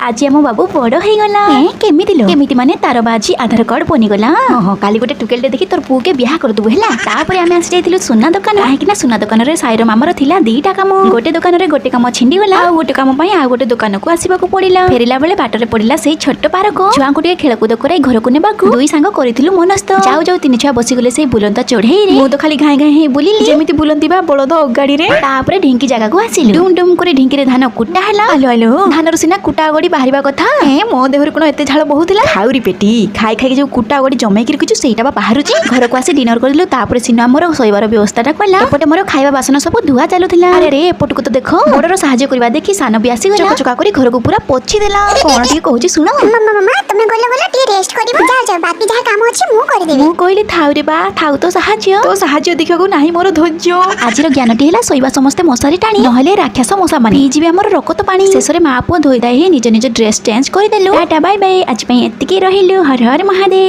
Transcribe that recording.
आज आम बाबू बड़ हो गला। केमिति लो केमिति माने तार बाजी आधार कार्ड बनी गला। हां काली गोटे टुकेलटे देखि तोर पु के बियाह कर दबु हैला। तापरे आमे आसी जाइतिलु सुना दुकान। काहे कि ना सुना दुकान रे साइर मामर थिला दीटा काम। गोटे दुकान रे गोटे काम छिंडी गला आ गोटे काम पई आ गोटे दुकान को आसीबा को पड़िला। फेरिला बेले बाटर रे पड़िला सेही छोट पार्क। छुआ को खेलकूद कराई घर को नेबा को दुई सांग करिथिलु मनस्त। जाऊ जाऊ तीन छुआ बसी गले सेही बुलंता चढ़ेई रे। मु तो खाली घाई घाई हे बुलिली जेमिति बुलंती बा बळद गाड़ी रे। तापरे ढिंकी जगह को आसिलु। डुम डुम करे ढिंकी रे धान कुटा हैला। आलो आलो धान रो सिना कुटा गड़ी बाहरिबा कथा। मो देहर कोन एते झाळ बहुतला। खाउरी पेटी खाई खाई जो कुटा गड़ी जमाई कि रखिछु सेटा बा बाहरुची। घर को आसी डिनर करदिलु। तापरे सिना मोर सोइबार व्यवस्थाटा कला। एपटे मोर खाइबा बासन सब धुआ चालुथिला। अरे रे एपट को तो देखो बडर सहाय्य करबा देखि सान भी आसी गला। चका करी घर को पूरा पोछि देला। कोन टी कहूची सुनो मामा तुमे गले टी रेस्ट करिबो। जा बाकी जा काम अछि मु करि देबी। मु कहली थाउ रे बा थाउ तो सहाय्य देखा को नाही मोर धैर्य। आजिर ज्ञानटी हैला सोइबा समस्ते मशारी टाणी नहले राक्षस मशा माने पी जिबे हमर रकत पानी। शेषरे मा पुओ धोई दाई निज निज ड्रेस चेंज करि देलु। टाटा बाय बाय आज पई एतिकी रहिलु। हर हर महादेव।